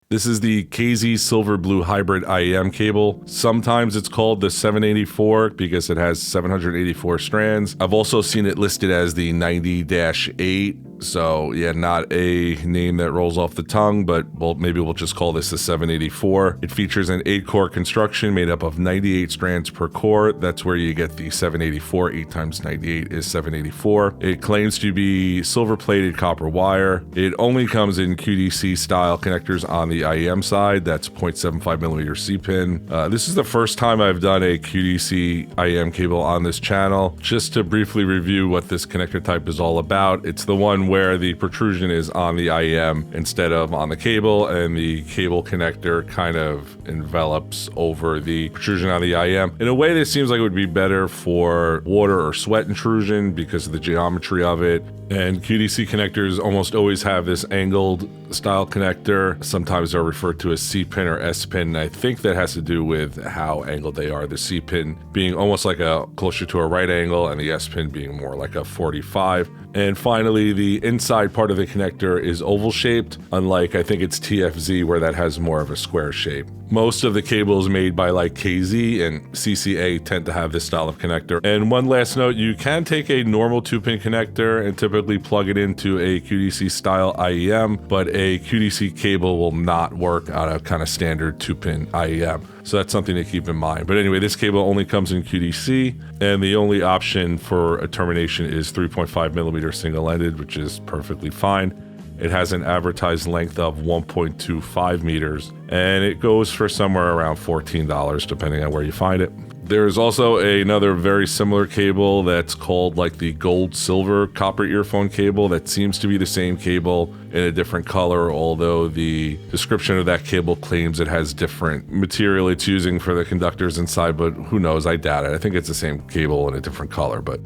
This is the KZ Silver Blue Hybrid IEM cable. Sometimes it's called the 784 because it has 784 strands. I've also seen it listed as the 90-8. So yeah, not a name that rolls off the tongue, but maybe we'll just call this the 784. It features an 8-core construction made up of 98 strands per core. That's where you get the 784. 8 times 98 is 784. It claims to be silver-plated copper wire. It only comes in QDC style connectors on the IEM side. That's 0.75 millimeter C-pin. This is the first time I've done a QDC IEM cable on this channel. Just to briefly review what this connector type is all about, it's the one where the protrusion is on the IEM instead of on the cable, and the cable connector kind of envelops over the protrusion on the IEM. In a way, this seems like it would be better for water or sweat intrusion because of the geometry of it. And QDC connectors almost always have this angled style connector. Sometimes they're referred to as C-pin or S-pin. And I think that has to do with how angled they are. The C-pin being almost like closer to a right angle, and the S-pin being more like a 45. And finally, the inside part of the connector is oval shaped, unlike I think it's TFZ where that has more of a square shape. Most of the cables made by like KZ and CCA tend to have this style of connector. And one last note, you can take a normal 2-pin connector and typically plug it into a QDC style IEM, but a QDC cable will not work on a kind of standard 2-pin IEM. So that's something to keep in mind. But anyway, this cable only comes in QDC, and the only option for a termination is 3.5 millimeter single-ended, which is perfectly fine. It has an advertised length of 1.25 meters, and it goes for somewhere around $14, depending on where you find it. There's also another very similar cable that's called like the gold silver copper earphone cable that seems to be the same cable in a different color, although the description of that cable claims it has different material it's using for the conductors inside, but who knows, I doubt it. I think it's the same cable in a different color, but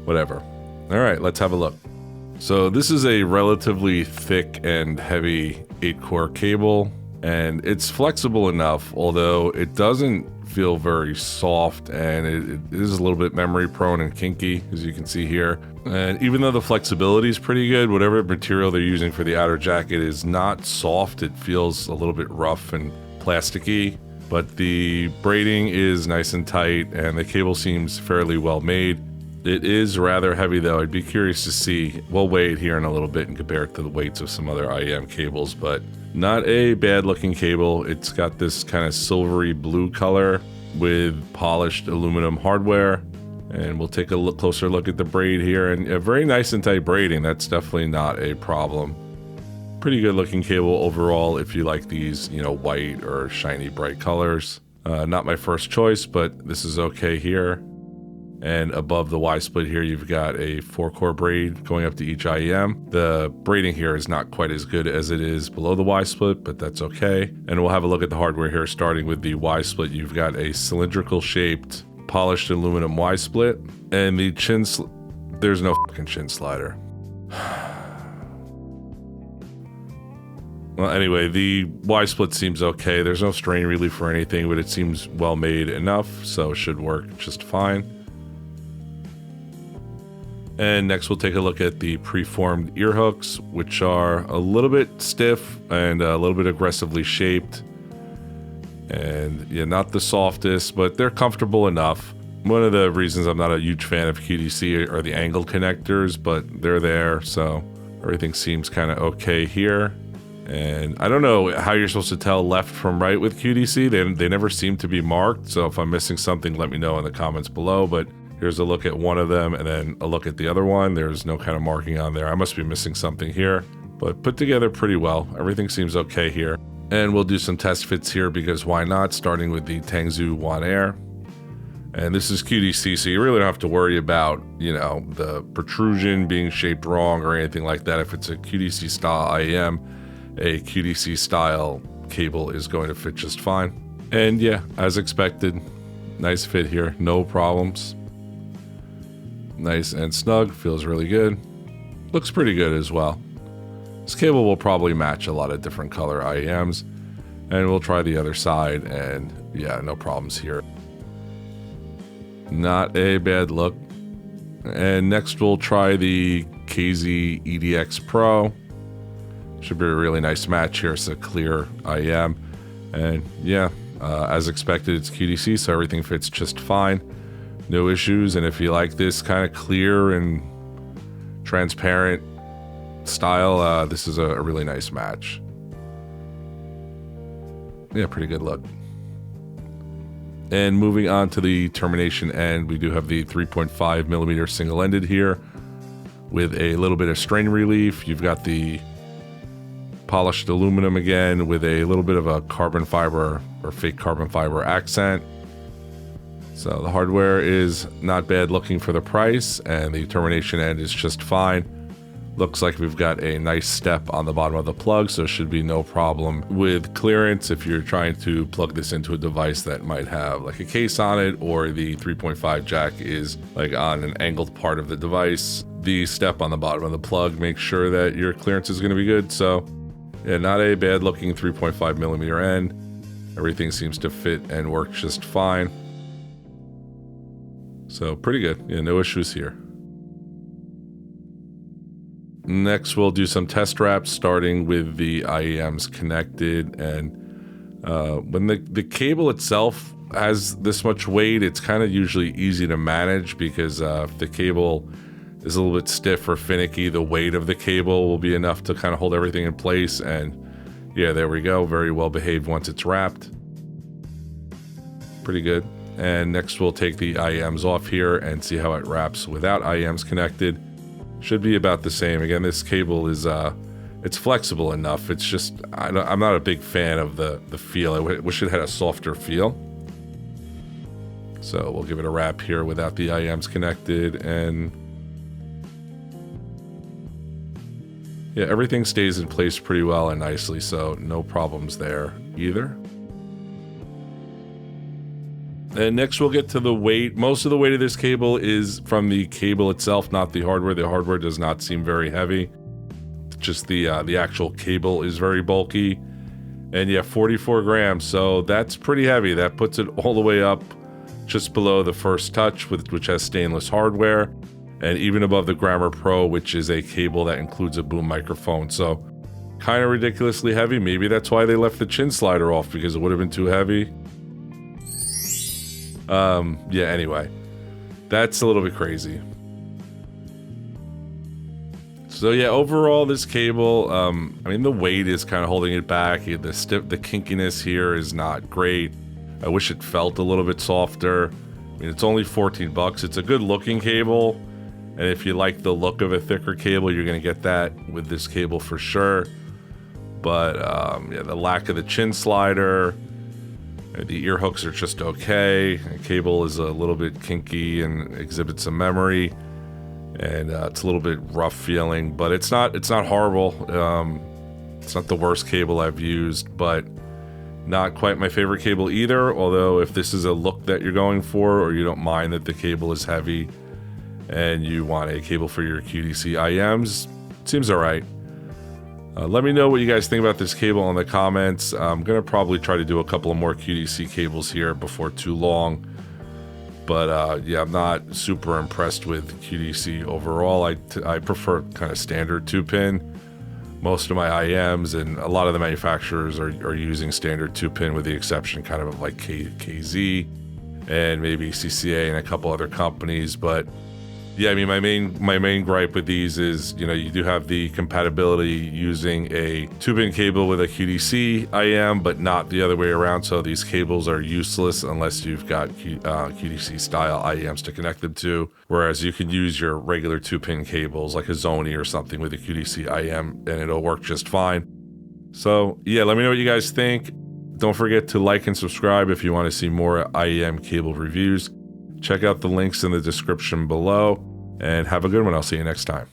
whatever. All right, let's have a look. So this is a relatively thick and heavy 8-core cable, and it's flexible enough, although it doesn't feel very soft, and it is a little bit memory prone and kinky, as you can see here. And even though the flexibility is pretty good, whatever material they're using for the outer jacket is not soft. It feels a little bit rough and plasticky, but the braiding is nice and tight, and the cable seems fairly well made. It is rather heavy though. I'd be curious to see. We'll weigh it here in a little bit and compare it to the weights of some other IEM cables, but not a bad looking cable. It's got this kind of silvery blue color with polished aluminum hardware. And we'll take a closer look at the braid here, and a very nice and tight braiding. That's definitely not a problem. Pretty good looking cable overall if you like these, white or shiny bright colors. Not my first choice, but this is okay here. And above the Y-split here, you've got a 4-core braid going up to each IEM. The braiding here is not quite as good as it is below the Y-split, but that's okay. And we'll have a look at the hardware here, starting with the Y-split. You've got a cylindrical shaped polished aluminum Y-split, and the chin, there's no fucking chin slider. Well, anyway, the Y-split seems okay. There's no strain relief or anything, but it seems well made enough, so it should work just fine. And next we'll take a look at the preformed ear hooks, which are a little bit stiff and a little bit aggressively shaped. And yeah, not the softest, but they're comfortable enough. One of the reasons I'm not a huge fan of QDC are the angled connectors, but they're there, so everything seems kind of okay here. And I don't know how you're supposed to tell left from right with QDC. They never seem to be marked, so if I'm missing something, let me know in the comments below. But here's a look at one of them and then a look at the other one. There's no kind of marking on there. I must be missing something here, but put together pretty well. Everything seems okay here. And we'll do some test fits here because why not, starting with the Tangzu One Air. And this is QDC, so you really don't have to worry about, the protrusion being shaped wrong or anything like that. If it's a QDC style IEM, a QDC style cable is going to fit just fine. And yeah, as expected, nice fit here, no problems. Nice and snug, feels really good. Looks pretty good as well. This cable will probably match a lot of different color IEMs, and we'll try the other side, and yeah, no problems here. Not a bad look. And next we'll try the KZ EDX Pro. Should be a really nice match here. It's a clear IEM. And yeah, as expected, it's QDC, so everything fits just fine. No issues. And if you like this kind of clear and transparent style, this is a really nice match. Yeah, pretty good look. And moving on to the termination end, we do have the 3.5 millimeter single-ended here with a little bit of strain relief. You've got the polished aluminum again with a little bit of a carbon fiber or fake carbon fiber accent. So the hardware is not bad looking for the price, and the termination end is just fine. Looks like we've got a nice step on the bottom of the plug, so should be no problem with clearance if you're trying to plug this into a device that might have like a case on it, or the 3.5 jack is like on an angled part of the device. The step on the bottom of the plug makes sure that your clearance is going to be good. So yeah, not a bad looking 3.5 millimeter end. Everything seems to fit and work just fine. So pretty good. Yeah, no issues here. Next, we'll do some test wraps, starting with the IEMs connected. And when the cable itself has this much weight, it's kind of usually easy to manage, because if the cable is a little bit stiff or finicky, the weight of the cable will be enough to kind of hold everything in place. And yeah, there we go. Very well behaved once it's wrapped. Pretty good. And next we'll take the IEMs off here and see how it wraps without IEMs connected. Should be about the same. Again, this cable is it's flexible enough. It's just I'm not a big fan of the feel. I wish it had a softer feel. So we'll give it a wrap here without the IEMs connected, and yeah, everything stays in place pretty well and nicely, so no problems there either. And next we'll get to the weight. Most of the weight of this cable is from the cable itself, not the hardware. The hardware does not seem very heavy. Just the actual cable is very bulky. And yeah, 44 grams, so that's pretty heavy. That puts it all the way up just below the First Touch, which has stainless hardware, and even above the Grammar Pro, which is a cable that includes a boom microphone. So kind of ridiculously heavy. Maybe that's why they left the chin slider off, because it would have been too heavy. Yeah, anyway, that's a little bit crazy. So yeah, overall this cable, I mean, the weight is kind of holding it back. The kinkiness here is not great. I wish it felt a little bit softer. I mean, it's only 14 bucks. It's a good looking cable, and if you like the look of a thicker cable, you're gonna get that with this cable for sure. But yeah, the lack of the chin slider, the ear hooks are just okay. The cable is a little bit kinky and exhibits some memory, and it's a little bit rough feeling, but it's not horrible. It's not the worst cable I've used, but not quite my favorite cable either. Although if this is a look that you're going for, or you don't mind that the cable is heavy and you want a cable for your QDC IEMs, it seems all right. Let me know what you guys think about this cable in the comments. I'm going to probably try to do a couple of more QDC cables here before too long. But yeah, I'm not super impressed with QDC overall. I prefer kind of standard 2-pin. Most of my IEMs and a lot of the manufacturers are using standard 2-pin, with the exception kind of like KZ and maybe CCA and a couple other companies. But yeah, I mean, my main gripe with these is, you know, you do have the compatibility using a 2-pin cable with a QDC IEM, but not the other way around. So these cables are useless unless you've got QDC style IEMs to connect them to. Whereas you can use your regular 2-pin cables like a Zony or something with a QDC IEM, and it'll work just fine. So yeah, let me know what you guys think. Don't forget to like and subscribe if you want to see more IEM cable reviews. Check out the links in the description below, and have a good one. I'll see you next time.